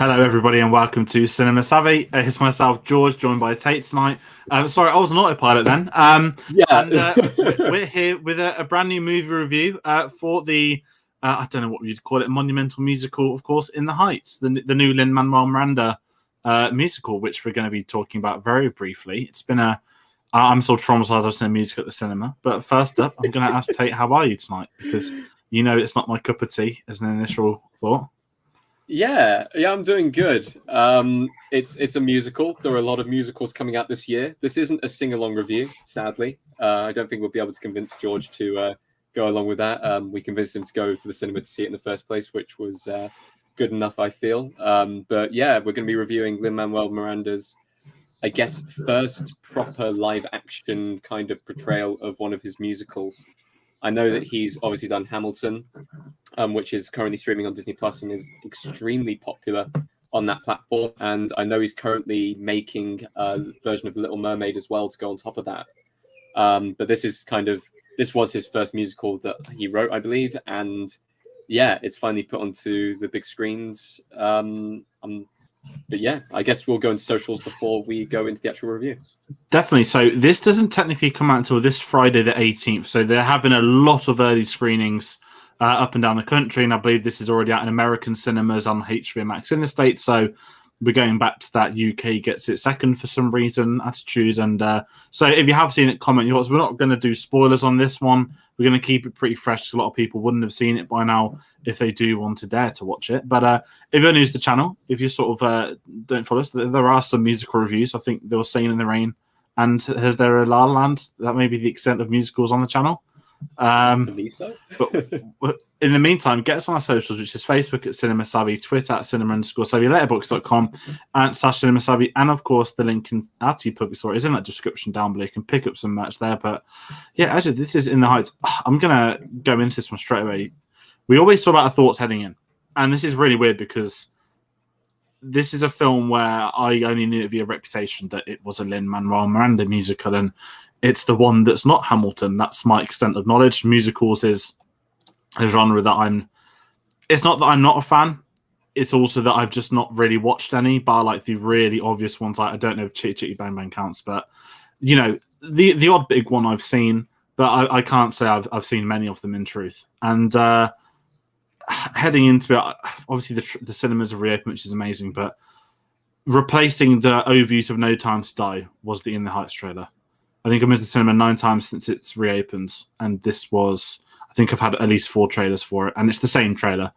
Hello, everybody, and welcome to Cinema Savvy. It's myself, George, joined by Tayte tonight. Sorry, I was an autopilot then. We're here with a brand new movie review for the, I don't know what you'd call it, monumental musical, of course, In the Heights, the new Lin Manuel Miranda musical, which we're going to be talking about very briefly. It's been I'm so traumatized I've seen music at the cinema. But first up, I'm going to ask Tayte, how are you tonight? Because you know it's not my cup of tea as an initial thought. Yeah, I'm doing good. It's a musical. There are a lot of musicals coming out this year. This isn't a sing-along review, sadly. I don't think we'll be able to convince George to go along with that. We convinced him to go to the cinema to see it in the first place, which was good enough, I feel. But yeah, we're going to be reviewing Lin Manuel Miranda's, I guess, first proper live-action kind of portrayal of one of his musicals. I know that he's obviously done Hamilton, which is currently streaming on Disney Plus and is extremely popular on that platform. And I know he's currently making a version of The Little Mermaid as well to go on top of that. But this was his first musical that he wrote, I believe. And yeah, it's finally put onto the big screens. But yeah, I guess we'll go into socials before we go into the actual review. Definitely. So this doesn't technically come out until this Friday the 18th. So there have been a lot of early screenings up and down the country. And I believe this is already out in American cinemas on HBO Max in the States. So we're going back to that UK gets it second for some reason attitude. And so if you have seen it, comment yours. We're not going to do spoilers on this one. We're going to keep it pretty fresh. A lot of people wouldn't have seen it by now if they do want to dare to watch it. But if you're new to the channel, if you sort of don't follow us, there are some musical reviews. I think there was Singing in the Rain. And has there a La La Land? That may be the extent of musicals on the channel. I believe so. But in the meantime, get us on our socials, which is Facebook at Cinema Savvy, Twitter at cinema_savvy, letterboxd.com and /Cinema Savvy, and of course the link in our TeePublic store is in that description down below. You can pick up some merch there. But yeah, actually, this is In the Heights. I'm gonna go into this one straight away. We always talk about our thoughts heading in, and this is really weird because this is a film where I only knew it via reputation that it was a Lin Manuel Miranda musical, and it's the one that's not Hamilton. That's my extent of knowledge. Musicals is a genre that it's not that I'm not a fan. It's also that I've just not really watched any, bar like the really obvious ones. Like I don't know if Chitty Chitty Bang Bang counts, but you know, the odd big one I've seen, but I can't say I've seen many of them in truth. And heading into it, obviously the cinemas have reopened, which is amazing, but replacing the overuse of No Time to Die was the In the Heights trailer. I think I've been to the cinema 9 times since it's reopened, and this was, I think I've had at least 4 trailers for it, and it's the same trailer.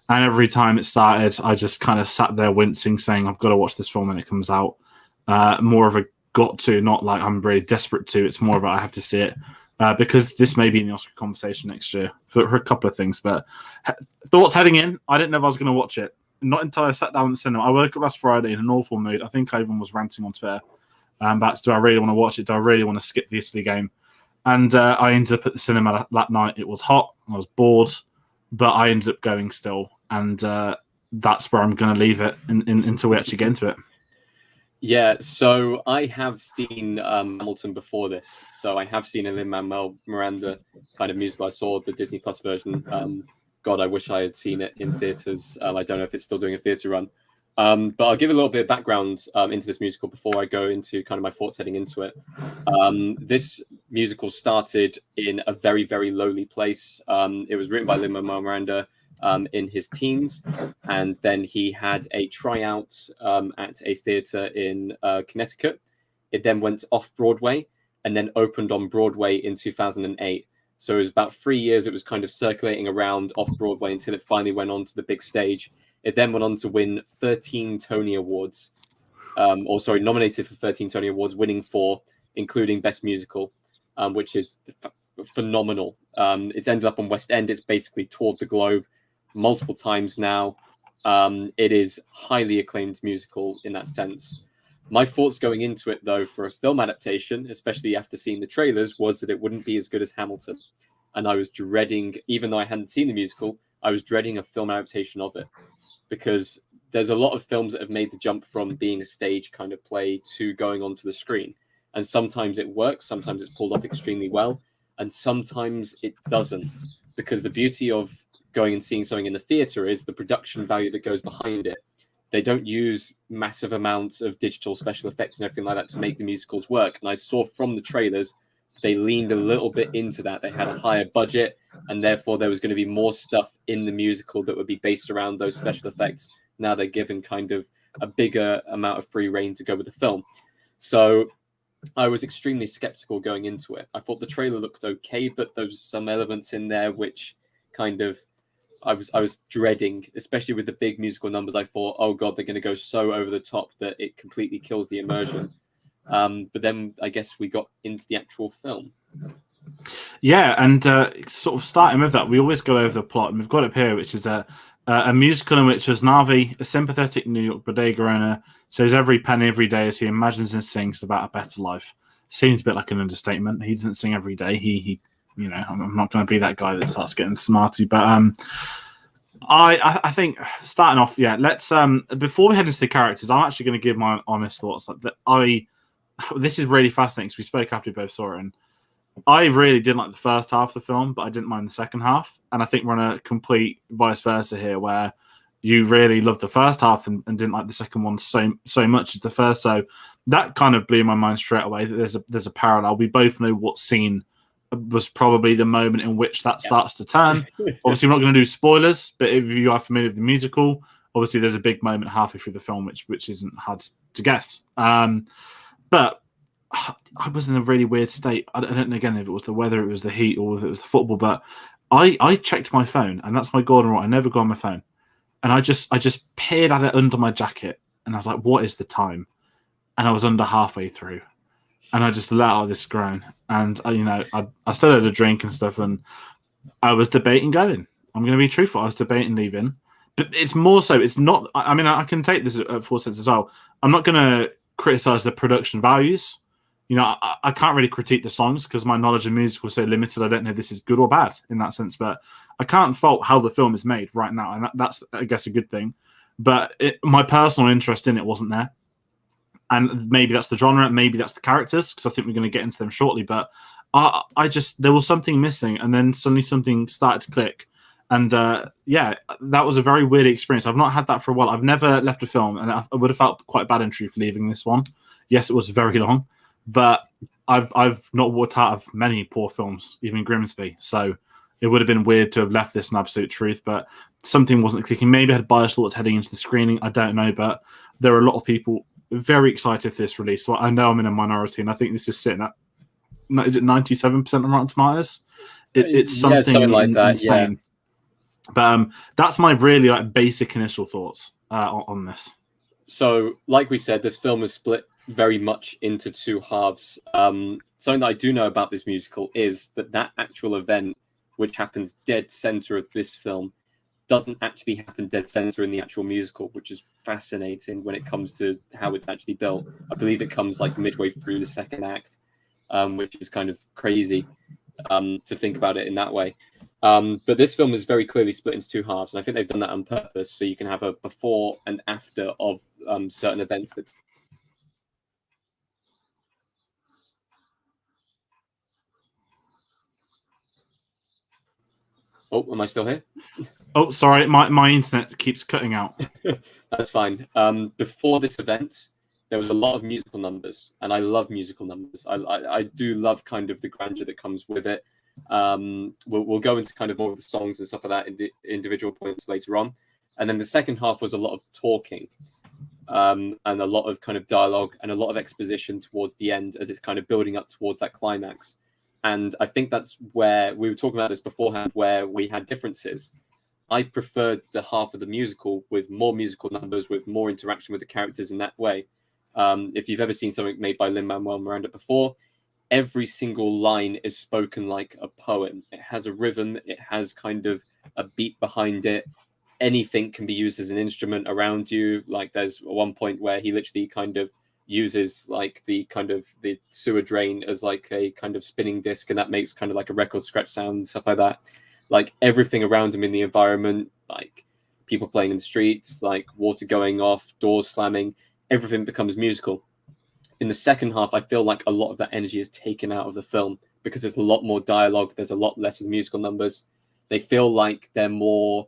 And every time it started, I just kind of sat there wincing, saying, I've got to watch this film when it comes out. More of a got to, not like I'm really desperate to. It's more of a I have to see it, because this may be in the Oscar conversation next year for a couple of things. But thoughts heading in, I didn't know if I was going to watch it. Not until I sat down in the cinema. I woke up last Friday in an awful mood. I think I even was ranting on Twitter. But do I really want to watch it? Do I really want to skip the Italy game? And I ended up at the cinema that night. It was hot. I was bored, but I ended up going still. And that's where I'm going to leave it until we actually get into it. Yeah, so I have seen Hamilton before this. So I have seen a Lin Manuel Miranda kind of musical. I saw the Disney Plus version. God, I wish I had seen it in theaters. I don't know if it's still doing a theater run. But I'll give a little bit of background into this musical before I go into kind of my thoughts heading into it. This musical started in a very, very lowly place. It was written by Lin Manuel Miranda in his teens, and then he had a tryout at a theater in Connecticut. It then went off Broadway and then opened on Broadway in 2008. So it was about 3 years. It was kind of circulating around off Broadway until it finally went on to the big stage. It then went on to win 13 Tony Awards, nominated for 13 Tony Awards, winning 4, including Best Musical, which is phenomenal. It's ended up on West End. It's basically toured the globe multiple times now. It is highly acclaimed musical in that sense. My thoughts going into it, though, for a film adaptation, especially after seeing the trailers, was that it wouldn't be as good as Hamilton. And I was dreading, even though I hadn't seen the musical, I was dreading a film adaptation of it. Because there's a lot of films that have made the jump from being a stage kind of play to going onto the screen. And sometimes it works, sometimes it's pulled off extremely well, and sometimes it doesn't. Because the beauty of going and seeing something in the theater is the production value that goes behind it. they don't use massive amounts of digital special effects and everything like that to make the musicals work. And I saw from the trailers, they leaned a little bit into that. They had a higher budget, and therefore there was going to be more stuff in the musical that would be based around those special effects. Now they're given kind of a bigger amount of free reign to go with the film. So I was extremely skeptical going into it. I thought the trailer looked okay, but there was some elements in there which kind of I was dreading, especially with the big musical numbers. I thought, oh god, they're going to go so over the top that it completely kills the immersion. But then I guess we got into the actual film. Yeah, and sort of starting with that, we always go over the plot, and we've got it here, which is a musical in which Usnavi, a sympathetic New York bodega owner, saves every penny every day as he imagines and sings about a better life. Seems a bit like an understatement. He doesn't sing every day. He I'm not going to be that guy that starts getting smarty, but I think starting off, let's before we head into the characters, I'm actually going to give my honest thoughts. This is really fascinating because we spoke after we both saw it, and I really didn't like the first half of the film, but I didn't mind the second half. And I think we're on a complete vice versa here, where you really loved the first half and didn't like the second one so much as the first. So that kind of blew my mind straight away that there's a parallel. We both know what scene was probably the moment in which that starts to turn. Obviously, we're not going to do spoilers, but if you are familiar with the musical, obviously there's a big moment halfway through the film which isn't hard to guess. But I was in a really weird state. I don't know again if it was the weather, it was the heat, or if it was the football. But I checked my phone, and that's my golden rule. I never go on my phone, and I just peered at it under my jacket, and I was like, "What is the time?" And I was under halfway through, and I just let out this groan. And I still had a drink and stuff, and I was debating going. I'm going to be truthful. I was debating leaving, but it's more so. It's not. I mean, I can take this at full sense as well. I'm not going to criticize the production values. I can't really critique the songs because my knowledge of music was so limited. I don't know if this is good or bad in that sense, but I can't fault how the film is made right now, and that's, I guess, a good thing. But my personal interest in it wasn't there, and maybe that's the genre, maybe that's the characters, because I think we're going to get into them shortly. But there was something missing, and then suddenly something started to click, and that was a very weird experience. I've not had that for a while. I've never left a film, and I would have felt quite bad in truth leaving this one. Yes, it was very long. But I've not walked out of many poor films, even Grimsby. So it would have been weird to have left this in absolute truth. But something wasn't clicking. Maybe I had biased thoughts heading into the screening. I don't know. But there are a lot of people very excited for this release. So I know I'm in a minority. And I think this is sitting at, is it 97% on Rotten Tomatoes? It's something like that, insane. Yeah. But that's my really basic initial thoughts on this. So, like we said, this film is split very much into two halves. Something that I do know about this musical is that actual event, which happens dead center of this film, doesn't actually happen dead center in the actual musical, which is fascinating when it comes to how it's actually built. I believe it comes like midway through the second act, which is kind of crazy to think about it in that way. But this film is very clearly split into two halves, and I think they've done that on purpose, so you can have a before and after of certain events that. Oh, am I still here? Oh, sorry, my internet keeps cutting out. That's fine. Before this event, there was a lot of musical numbers, and I love musical numbers. I do love kind of the grandeur that comes with it. We'll go into kind of more of the songs and stuff like that in the individual points later on. And then the second half was a lot of talking, and a lot of kind of dialogue and a lot of exposition towards the end as it's kind of building up towards that climax. And I think that's where we were talking about this beforehand, where we had differences. I preferred the half of the musical with more musical numbers, with more interaction with the characters in that way. If you've ever seen something made by Lin Manuel Miranda before, every single line is spoken like a poem. It has a rhythm. It has kind of a beat behind it. Anything can be used as an instrument around you. Like there's one point where he literally kind of uses like the sewer drain as like a kind of spinning disc, and that makes kind of like a record scratch sound and stuff like that. Like everything around him in the environment, like people playing in the streets, like water going off, doors slamming, everything becomes musical. In the second half, I feel like a lot of that energy is taken out of the film because there's a lot more dialogue. There's a lot less of the musical numbers. They feel like they're more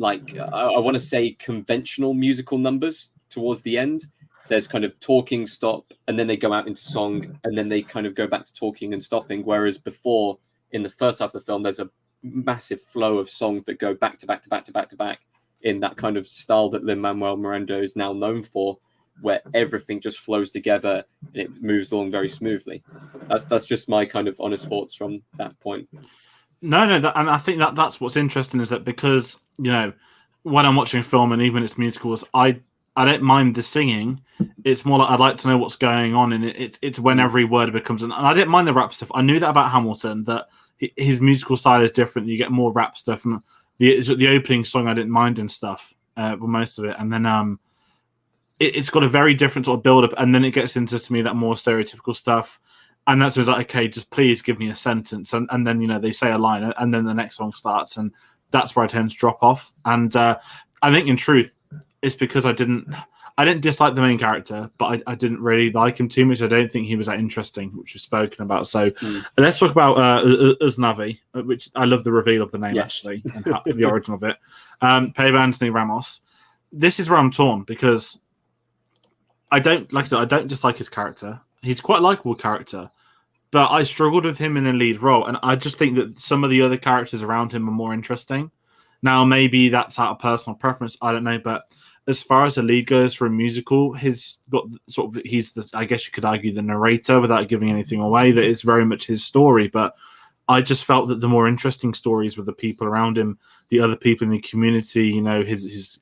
I want to say conventional musical numbers towards the end. There's kind of talking, stop, and then they go out into song, and then they kind of go back to talking and stopping. Whereas before, in the first half of the film, there's a massive flow of songs that go back to back to back to back to back in that kind of style that Lin Manuel Miranda is now known for, where everything just flows together and it moves along very smoothly. That's just my kind of honest thoughts from that point. No, and I think that's what's interesting, is that because, you know, when I'm watching a film and even its musicals, I don't mind the singing. It's more like I'd like to know what's going on, and it's when every word becomes. And I didn't mind the rap stuff. I knew that about Hamilton, that his musical style is different. You get more rap stuff, and the opening song I didn't mind and stuff, most of it, and then it's got a very different sort of build up, and then it gets into, to me, that more stereotypical stuff. And that's when it's like, okay, just please give me a sentence. And then, you know, they say a line, and then the next song starts. And that's where I tend to drop off. And I think, in truth, it's because I didn't dislike the main character, but I didn't really like him too much. I don't think he was that interesting, which we've spoken about. So let's talk about Usnavi, which I love the reveal of the name, actually, and the origin of it. Played by Anthony Ramos. This is where I'm torn, because I don't dislike his character. He's quite a likable character, but I struggled with him in a lead role, and I just think that some of the other characters around him are more interesting. Now, maybe that's out of personal preference, I don't know, but as far as the lead goes for a musical, he's the, I guess you could argue, the narrator, without giving anything away, that it's very much his story. But I just felt that the more interesting stories were the people around him, the other people in the community, you know, his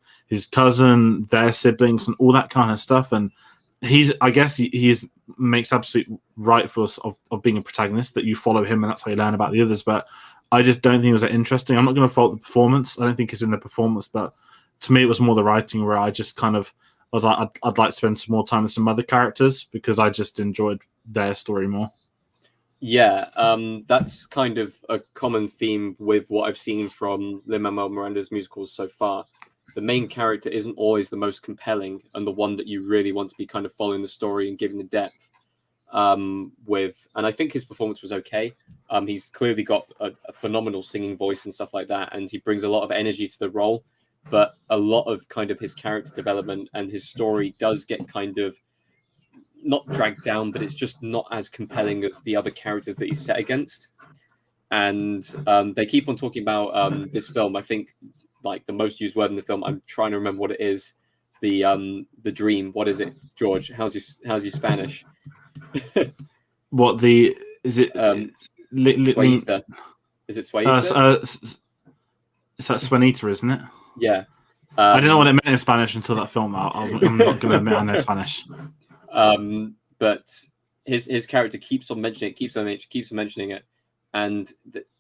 cousin, their siblings, and all that kind of stuff. And I guess he makes absolute right for us of being a protagonist, that you follow him and that's how you learn about the others. But I just don't think it was that interesting. I'm not going to fault the performance. I don't think it's in the performance, but to me, it was more the writing, where I just kind of was like, I'd like to spend some more time with some other characters, because I just enjoyed their story more. Yeah, that's kind of a common theme with what I've seen from Lin Manuel Miranda's musicals so far. The main character isn't always the most compelling and the one that you really want to be kind of following the story and giving the depth with. And I think his performance was okay. He's clearly got a phenomenal singing voice and stuff like that, and he brings a lot of energy to the role. But a lot of kind of his character development and his story does get kind of not dragged down, but it's just not as compelling as the other characters that he's set against. And they keep on talking about this film. I think, like, the most used word in the film, I'm trying to remember what it is. The dream. What is it, George? How's your Spanish? What is it? Sueita. Is it Sueita? It's that Swanita, isn't it? Yeah. I didn't know what it meant in Spanish until that film. I'm not going to admit I know Spanish. But his character keeps on mentioning it, and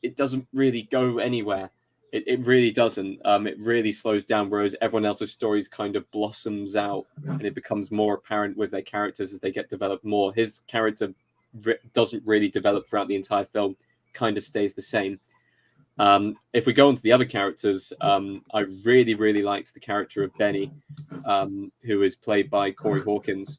it doesn't really go anywhere. It really doesn't. It really slows down, whereas everyone else's stories kind of blossoms out, and it becomes more apparent with their characters as they get developed more. His character doesn't really develop throughout the entire film, kind of stays the same. If we go on to the other characters, I really, really liked the character of Benny, who is played by Corey Hawkins.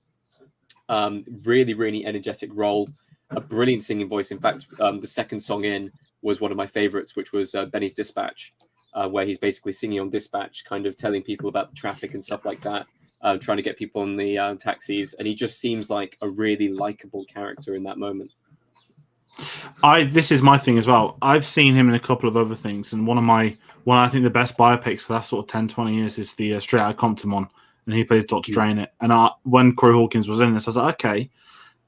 Really, really energetic role, a brilliant singing voice. In fact, the second song in was one of my favorites, which was Benny's Dispatch, where he's basically singing on dispatch, kind of telling people about the traffic and stuff like that, trying to get people on the taxis. And he just seems like a really likable character in that moment. This is my thing as well. I've seen him in a couple of other things, and one I think the best biopics for the last sort of 10, 20 years is the Straight Outta Compton one, and he plays Dr. Dre in it. And when Corey Hawkins was in this, I was like, okay.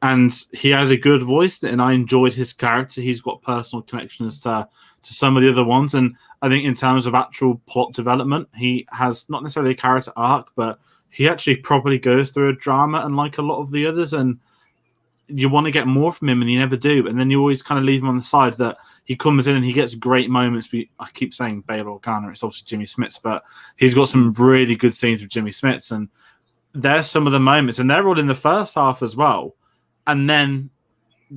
And he had a good voice, and I enjoyed his character. He's got personal connections to some of the other ones. And I think in terms of actual plot development, he has not necessarily a character arc, but he actually probably goes through a drama, unlike a lot of the others. And you want to get more from him, and you never do. And then you always kind of leave him on the side, that he comes in and he gets great moments. I keep saying Bale Organa, it's obviously Jimmy Smits, but he's got some really good scenes with Jimmy Smits. And there's some of the moments, and they're all in the first half as well. And then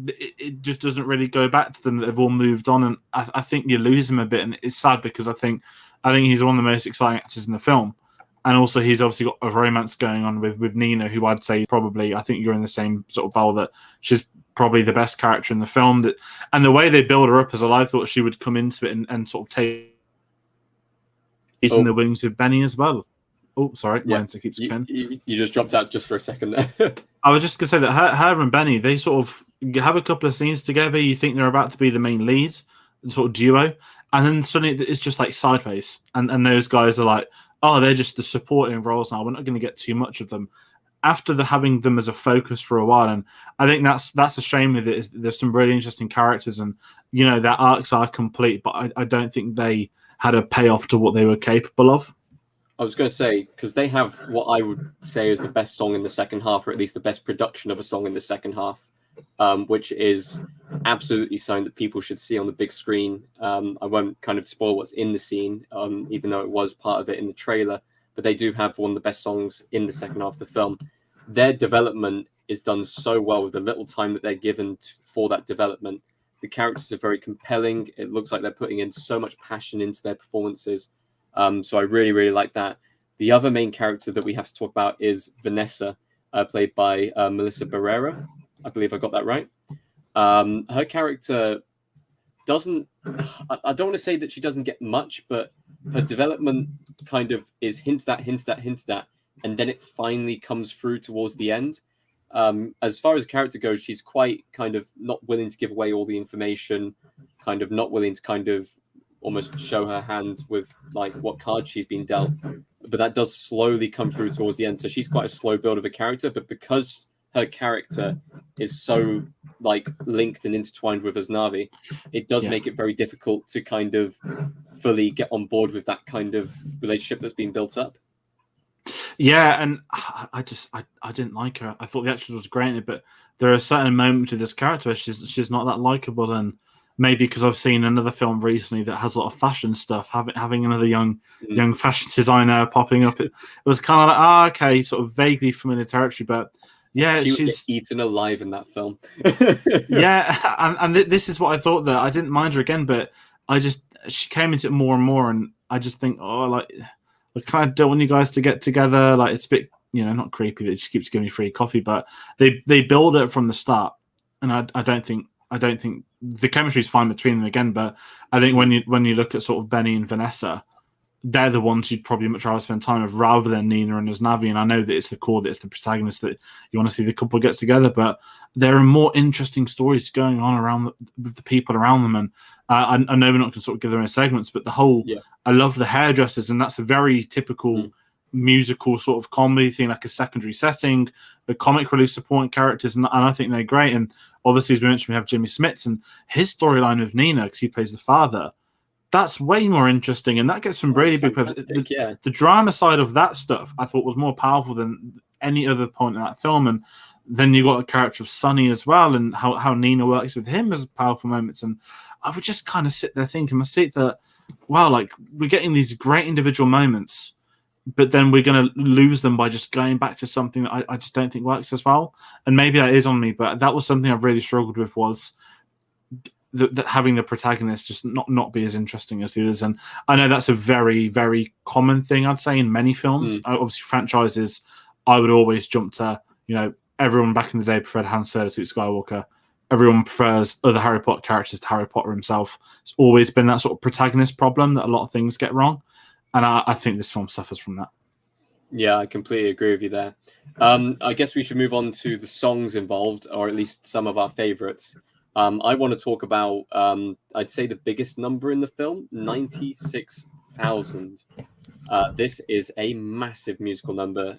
it just doesn't really go back to them. They've all moved on, and I think you lose him a bit, and it's sad, because I think he's one of the most exciting actors in the film. And also, he's obviously got a romance going on with Nina, who I'd say probably, I think you're in the same sort of bowl, that she's probably the best character in the film. And the way they build her up as well, I thought she would come into it and sort of take He's in the wings with Benny as well. Oh, sorry, my Yeah, internet keeps going. you just dropped out just for a second there. I was just going to say that her and Benny, they sort of have a couple of scenes together. You think they're about to be the main lead, sort of duo, and then suddenly it's just like sideways. And those guys are like, oh, they're just the supporting roles now. We're not going to get too much of them. After having them as a focus for a while, and I think that's a shame with it. Is there's some really interesting characters, and their arcs are complete, but I don't think they had a payoff to what they were capable of. I was going to say, because they have what I would say is the best song in the second half, or at least the best production of a song in the second half, which is absolutely something that people should see on the big screen. I won't kind of spoil what's in the scene, even though it was part of it in the trailer, but they do have one of the best songs in the second half of the film. Their development is done so well with the little time that they're given for that development. The characters are very compelling. It looks like they're putting in so much passion into their performances. So I really, really like that. The other main character that we have to talk about is Vanessa, played by Melissa Barrera. I believe I got that right. Her character doesn't... I don't want to say that she doesn't get much, but her development kind of is hinted at, and then it finally comes through towards the end. As far as character goes, she's quite kind of not willing to give away all the information, kind of not willing to kind of almost show her hand with like what cards she's been dealt. But that does slowly come through towards the end. So she's quite a slow build of a character, but because her character is so like linked and intertwined with Usnavi, it does make it very difficult to kind of fully get on board with that kind of relationship that's been built up. Yeah, and I didn't like her. I thought the actress was great, but there are certain moments with this character where she's not that likable, and maybe because I've seen another film recently that has a lot of fashion stuff, having another young fashion designer popping up, it was kind of like, okay, sort of vaguely familiar territory, but yeah, she's eaten alive in that film. Yeah, and this is what I thought, that I didn't mind her again, but she came into it more and more, and I just think, I kind of don't want you guys to get together. Like, it's a bit, not creepy that it just keeps giving me free coffee, but they build it from the start, and I don't think the chemistry is fine between them again. But I think when you look at sort of Benny and Vanessa, they're the ones you'd probably much rather spend time with rather than Nina and Usnavi. And I know that it's the core, that it's the protagonist that you want to see the couple get together, but there are more interesting stories going on around with the people around them. And I know we're not going to sort of give them own segments, but the whole, I love the hairdressers, and that's a very typical musical sort of comedy thing, like a secondary setting, the comic relief supporting characters, and I think they're great. And obviously, as we mentioned, we have Jimmy Smits and his storyline with Nina, because he plays the father. That's way more interesting, and that gets some really big purpose. The drama side of that stuff I thought was more powerful than any other point in that film. And then you got a character of Sonny as well, and how Nina works with him as powerful moments. And I would just kind of sit there thinking myself that, wow, like, we're getting these great individual moments, but then we're going to lose them by just going back to something that I just don't think works as well. And maybe that is on me, but that was something I've really struggled with, was having the protagonist just not be as interesting as the others. And I know that's a very, very common thing, I'd say, in many films. Obviously, franchises, I would always jump to, everyone back in the day preferred Han Solo to Skywalker. Everyone prefers other Harry Potter characters to Harry Potter himself. It's always been that sort of protagonist problem that a lot of things get wrong. And I think this film suffers from that. Yeah, I completely agree with you there. I guess we should move on to the songs involved, or at least some of our favorites. I want to talk about, I'd say, the biggest number in the film, 96,000. This is a massive musical number.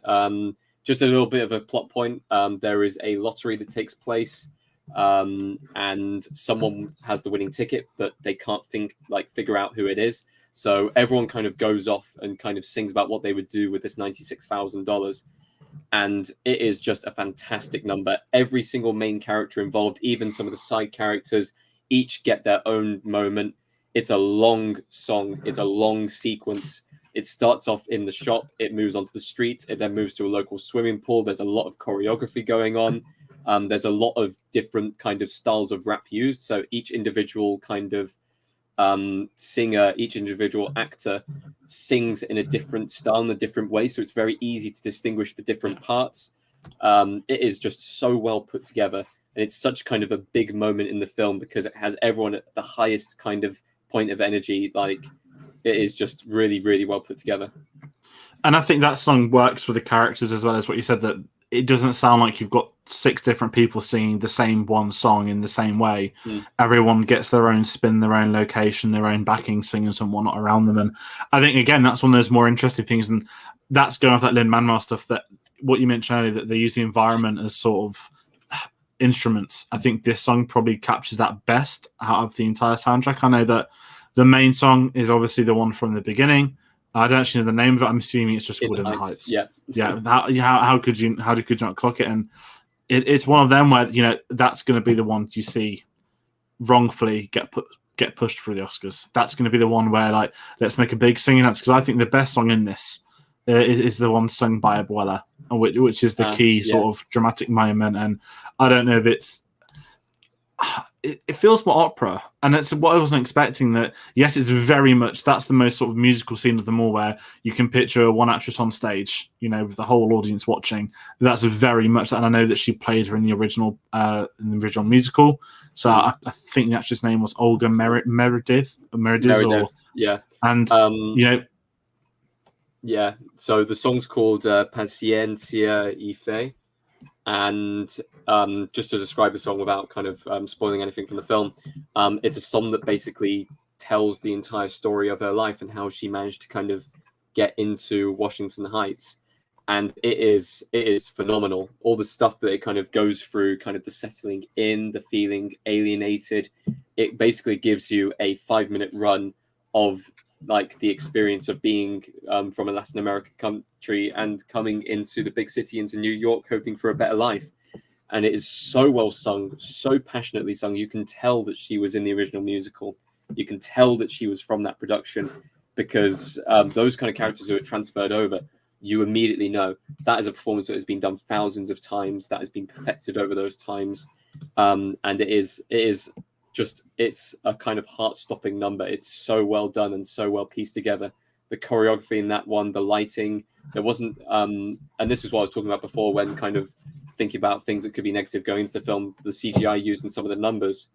Just a little bit of a plot point. There is a lottery that takes place, and someone has the winning ticket, but they can't figure out who it is. So everyone kind of goes off and kind of sings about what they would do with this $96,000. And it is just a fantastic number. Every single main character involved, even some of the side characters, each get their own moment. It's a long song. It's a long sequence. It starts off in the shop. It moves onto the street. It then moves to a local swimming pool. There's a lot of choreography going on. There's a lot of different kind of styles of rap used. So each individual kind of singer, each individual actor sings in a different style, in a different way, so it's very easy to distinguish the different parts. It is just so well put together, and it's such kind of a big moment in the film because it has everyone at the highest kind of point of energy. Like, it is just really, really well put together. And I think that song works for the characters as well as what you said, that it doesn't sound like you've got 6 different people singing the same one song in the same way. Everyone gets their own spin, their own location, their own backing singers and whatnot around them. And I think, again, that's one of those more interesting things. And that's going off that Lin Manuel stuff, that what you mentioned earlier, that they use the environment as sort of instruments. I think this song probably captures that best out of the entire soundtrack. I know that the main song is obviously the one from the beginning. I don't actually know the name of it. I'm assuming it's just called In the Heights. Yeah. How could you not clock it? And it's one of them where, you know, that's going to be the one you see wrongfully get pushed through the Oscars. That's going to be the one where, like, let's make a big singing dance, because I think the best song in this is the one sung by Abuela, which is the key sort of dramatic moment. And I don't know if it's. It feels more opera, and it's what I wasn't expecting. That yes, it's very much, that's the most sort of musical scene of them all, where you can picture one actress on stage, you know, with the whole audience watching. That's very much that, and I know that she played her in the original musical. So I think the actress' name was Olga Meredith. Yeah, and you know, yeah. So the song's called Paciencia y Fe. And just to describe the song without kind of spoiling anything from the film, it's a song that basically tells the entire story of her life and how she managed to kind of get into Washington Heights. And it is phenomenal. All the stuff that it kind of goes through, kind of the settling in, the feeling alienated. It basically gives you a 5-minute run of like the experience of being from a Latin American country and coming into the big city, into New York, hoping for a better life. And it is so well sung, so passionately sung. You can tell that she was in the original musical. You can tell that she was from that production, because those kind of characters who are transferred over, you immediately know that is a performance that has been done thousands of times, that has been perfected over those times. And it is just, it's a kind of heart-stopping number. It's so well done and so well pieced together. The choreography in that one, the lighting, there wasn't, and this is what I was talking about before, when kind of thinking about things that could be negative going into the film, the CGI used in some of the numbers,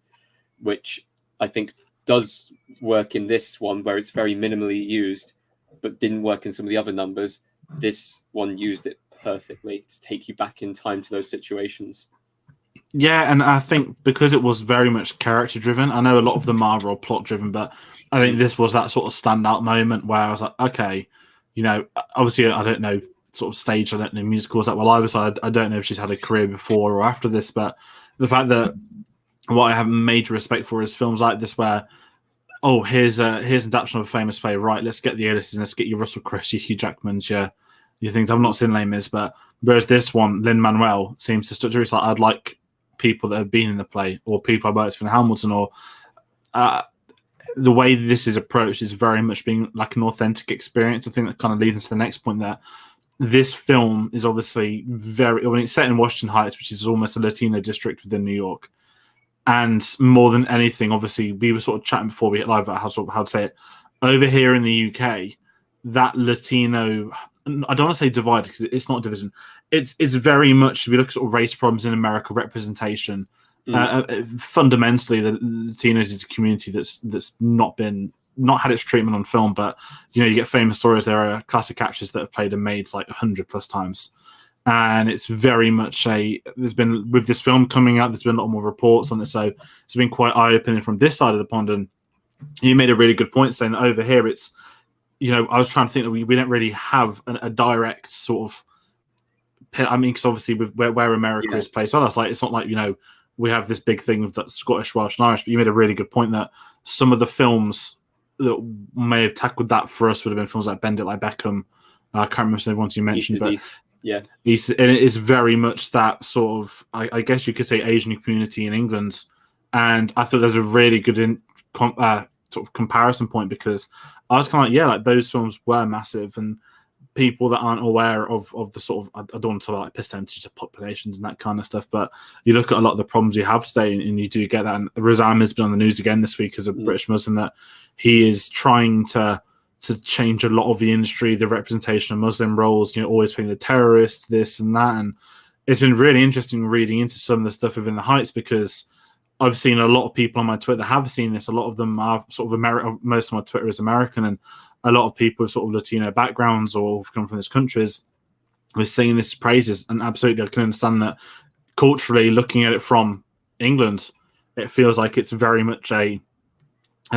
which I think does work in this one, where it's very minimally used, but didn't work in some of the other numbers. This one used it perfectly to take you back in time to those situations. Yeah, and I think because it was very much character driven, I know a lot of them are plot driven, but I think this was that sort of standout moment where I was like, okay, you know, obviously I don't know sort of stage, I don't know musicals that well either, so I don't know if she's had a career before or after this, but the fact that what I have major respect for is films like this where, oh, here's an adaptation of a famous play, right, let's get the A-listers, let's get your Russell Crowe, your Hugh Jackmans, your things. I've not seen Les Mis, but whereas this one, Lin Manuel seems to stick to it. It's like, I'd like people that have been in the play, or people I worked with in Hamilton, or the way this is approached is very much being like an authentic experience. I think that kind of leads into the next point, that this film is obviously it's set in Washington Heights, which is almost a Latino district within New York. And more than anything, obviously, we were sort of chatting before we hit live about how to say it. Over here in the UK, that Latino, I don't want to say divide because it's not a division. It's very much, if you look at sort of race problems in America, representation. Fundamentally, the Latinos is a community that's not had its treatment on film, but you know, you get famous stories. There are classic actors that have played and made like 100+ times, and it's very much there's been, with this film coming out, there's been a lot more reports on it, so it's been quite eye-opening from this side of the pond. And you made a really good point saying that over here it's, you know, I was trying to think that we don't really have a direct sort of, I mean, because obviously with where America is placed on us, like it's not like, you know, we have this big thing of that Scottish, Welsh, and Irish. But you made a really good point that some of the films that may have tackled that for us would have been films like Bend It Like Beckham. I can't remember some of the ones you mentioned, but yeah, and it is very much that sort of, I guess you could say, Asian community in England. And I thought there's a really good sort of comparison point, because I was kind of like, yeah, like those films were massive, and people that aren't aware of the sort of, I don't want to talk about like percentages of populations and that kind of stuff, but you look at a lot of the problems you have today, and you do get that. And Razam has been on the news again this week as a British Muslim, that he is trying to change a lot of the industry, the representation of Muslim roles, you know, always playing the terrorists, this and that. And it's been really interesting reading into some of the stuff within the Heights, because I've seen a lot of people on my Twitter that have seen this. A lot of them are sort of American. Most of my Twitter is American, and a lot of people with sort of Latino backgrounds or have come from these countries were singing this praises. And absolutely, I can understand that culturally, looking at it from England, it feels like it's very much a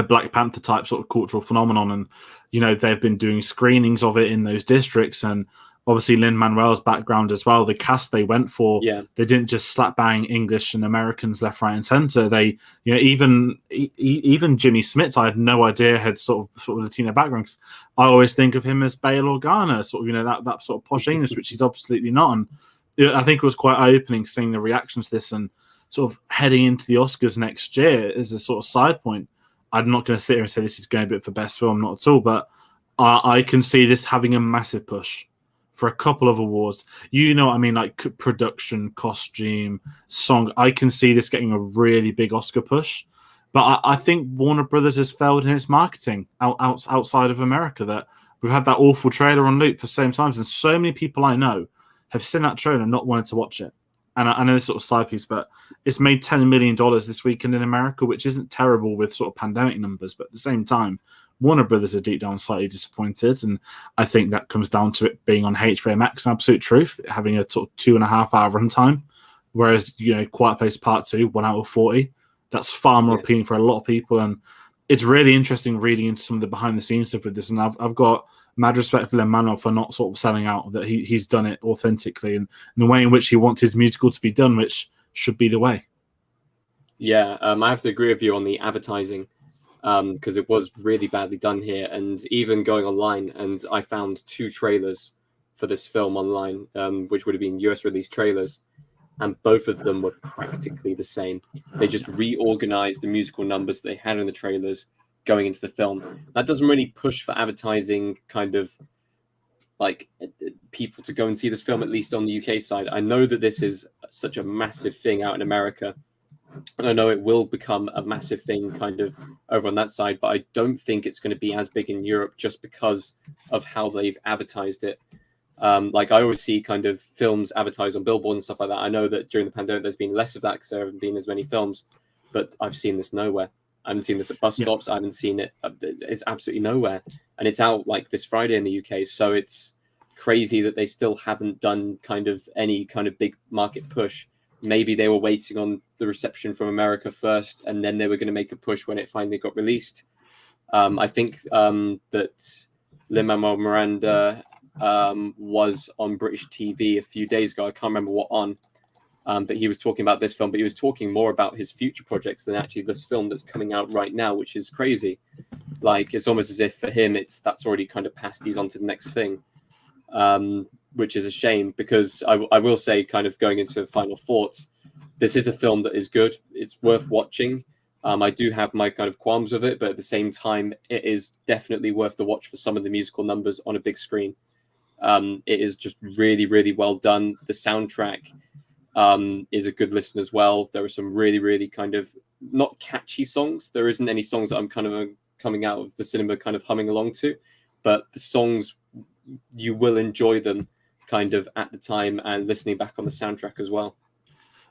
Black Panther type sort of cultural phenomenon. And, you know, they've been doing screenings of it in those districts. And obviously Lin Manuel's background as well, the cast they went for, they didn't just slap bang English and Americans left, right, and center. They, you know, even Jimmy Smits, I had no idea had sort of Latino backgrounds. I always think of him as Bail Organa, sort of, you know, that sort of posh English, which he's absolutely not. And I think it was quite eye-opening seeing the reactions to this, and sort of heading into the Oscars next year as a sort of side point. I'm not going to sit here and say this is going to be for best film, not at all, but I can see this having a massive push for a couple of awards. You know what I mean? Like production, costume, song. I can see this getting a really big Oscar push. But I think Warner Brothers has failed in its marketing outside of America. That we've had that awful trailer on loop for same times, and so many people I know have seen that trailer and not wanted to watch it. And I know this sort of side piece, but it's made $10 million this weekend in America, which isn't terrible with sort of pandemic numbers. But at the same time, Warner Brothers are deep down slightly disappointed. And I think that comes down to it being on HBO Max, absolute truth, having a sort of 2.5-hour runtime. Whereas, you know, Quiet Place Part 2, 1 hour 40, that's far more appealing for a lot of people. And it's really interesting reading into some of the behind the scenes stuff with this. And I've got mad respect for Lin Manuel for not sort of selling out, that he's done it authentically and the way in which he wants his musical to be done, which should be the way. Yeah, I have to agree with you on the advertising, because it was really badly done here. And even going online, and I found 2 trailers for this film online, which would have been US release trailers, and both of them were practically the same. They just reorganized the musical numbers they had in the trailers going into the film. That doesn't really push for advertising, kind of like people to go and see this film, at least on the UK side. I know that this is such a massive thing out in America, and I know it will become a massive thing kind of over on that side, but I don't think it's going to be as big in Europe just because of how they've advertised it. Like I always see kind of films advertised on billboards and stuff like that. I know that during the pandemic there's been less of that because there haven't been as many films, but I've seen this nowhere. I haven't seen this at bus stops. I haven't seen it. It's absolutely nowhere. And it's out like this Friday in the UK. So it's crazy that they still haven't done kind of any kind of big market push. Maybe they were waiting on the reception from America first, and then they were going to make a push when it finally got released. I think that Lin Manuel Miranda was on British TV a few days ago. I can't remember what on. But he was talking about this film, but he was talking more about his future projects than actually this film that's coming out right now, which is crazy. Like, it's almost as if for him, that's already kind of passed. He's on to the next thing, which is a shame, because I will say, kind of going into final thoughts, this is a film that is good. It's worth watching. I do have my kind of qualms with it, but at the same time, it is definitely worth the watch for some of the musical numbers on a big screen. It is just really, really well done. The soundtrack is a good listen as well. There are some really, really kind of not catchy songs. There isn't any songs that I'm kind of coming out of the cinema kind of humming along to, but the songs, you will enjoy them kind of at the time and listening back on the soundtrack as well.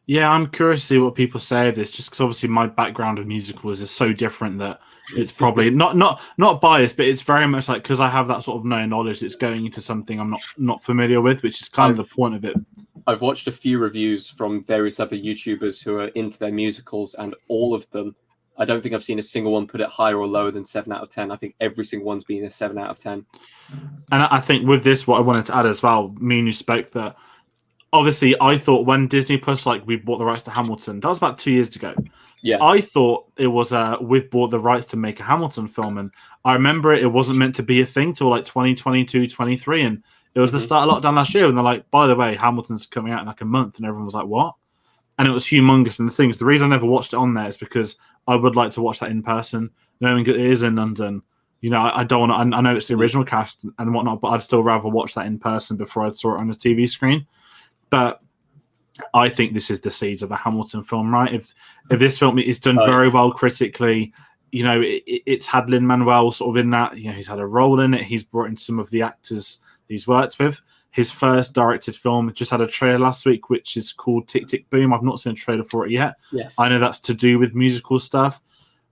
Yeah, I'm curious to see what people say of this, just because obviously my background of musicals is so different that it's probably not biased, but it's very much like, because I have that sort of no knowledge, it's going into something I'm not familiar with, which is kind of the point of it. I've watched a few reviews from various other YouTubers who are into their musicals, and all of them, I don't think I've seen a single one put it higher or lower than 7 out of 10. I think every single one's been a 7 out of 10. And I think with this, what I wanted to add as well, me and you spoke that, obviously, I thought when Disney Plus, like, we bought the rights to Hamilton, that was about 2 years ago. Yeah, I thought it was we've bought the rights to make a Hamilton film, and I remember it wasn't meant to be a thing till like 2022, 23, and it was the start of lockdown last year, and they're like, by the way, Hamilton's coming out in like a month, and everyone was like, what? And it was humongous. And the reason I never watched it on there is because I would like to watch that in person, knowing it is in London. You know, I don't want to. I know it's the original cast and whatnot, but I'd still rather watch that in person before I saw it on the TV screen. But I think this is the seeds of a Hamilton film, right? If this film is done very well critically, you know, it's had Lin Manuel sort of in that. You know, he's had a role in it. He's brought in some of the actors he's worked with. his first directed film. Just had a trailer last week, which is called Tick Tick Boom. I've not seen a trailer for it yet. Yes. I know that's to do with musical stuff.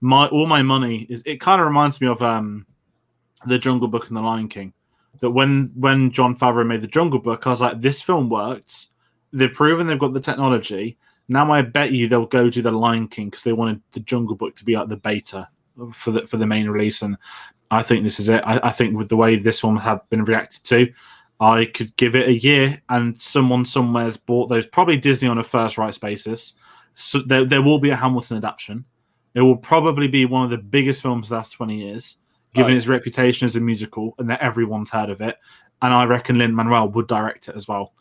All my money is. It kind of reminds me of The Jungle Book and The Lion King. That when Jon Favreau made The Jungle Book, I was like, this film worked. They've proven they've got the technology. Now I bet you they'll go do The Lion King because they wanted The Jungle Book to be like the beta for the main release, and I think this is it. I think with the way this one had been reacted to, I could give it a year, and someone somewhere's bought those. Probably Disney on a first rights basis. So there will be a Hamilton adaptation. It will probably be one of the biggest films of the last 20 years, given its reputation as a musical and that everyone's heard of it. And I reckon Lin Manuel would direct it as well.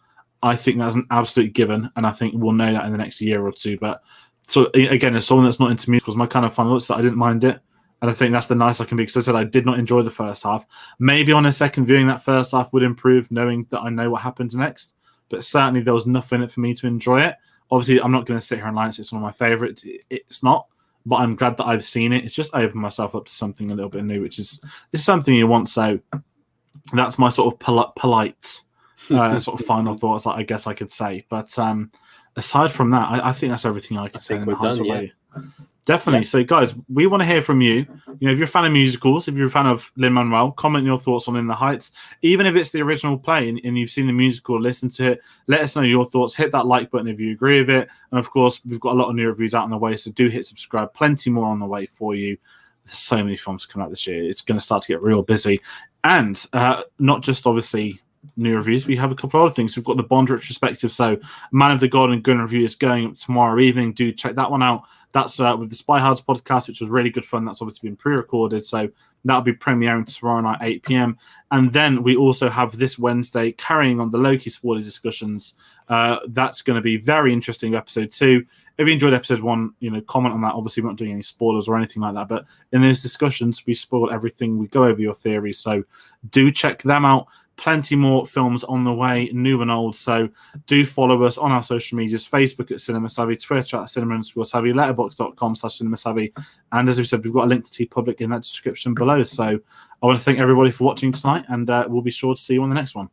I think that's an absolute given, and I think we'll know that in the next year or two. But so again, as someone that's not into musicals, my kind of fun was that I didn't mind it. And I think that's the nice I can be, because I said I did not enjoy the first half. Maybe on a second viewing, that first half would improve, knowing that I know what happens next. But certainly there was enough in it for me to enjoy it. Obviously, I'm not going to sit here and lie and say it's one of my favourites. It's not. But I'm glad that I've seen it. It's just opened myself up to something a little bit new, which is something you want. So that's my sort of polite sort of final thoughts, I guess I could say. But aside from that, I think that's everything I could say in the Hunter way. Definitely. Yeah. So, guys, we want to hear from you. You know, if you're a fan of musicals, if you're a fan of Lin Manuel, comment your thoughts on In the Heights. Even if it's the original play and you've seen the musical, listen to it. Let us know your thoughts. Hit that like button if you agree with it. And of course, we've got a lot of new reviews out on the way, so do hit subscribe. Plenty more on the way for you. There's so many films coming out this year. It's going to start to get real busy, and not just obviously new reviews. We have a couple of other things. We've got the Bond retrospective. So Man of the Golden Gun review is going up tomorrow evening. Do check that one out. That's with the Spy Hards podcast, which was really good fun. That's obviously been pre-recorded. So that'll be premiering tomorrow night, 8 p.m. And then we also have this Wednesday, carrying on the Loki spoiler discussions. That's going to be very interesting, episode 2. If you enjoyed episode 1, comment on that. Obviously, we're not doing any spoilers or anything like that. But in those discussions, we spoil everything. We go over your theories. So do check them out. Plenty more films on the way, new and old. So do follow us on our social medias: Facebook at Cinema Savvy, Twitter at cinema_savvy, letterboxd.com/cinema savvy. And as we said, we've got a link to TeePublic in that description below. So I want to thank everybody for watching tonight, and we'll be sure to see you on the next one.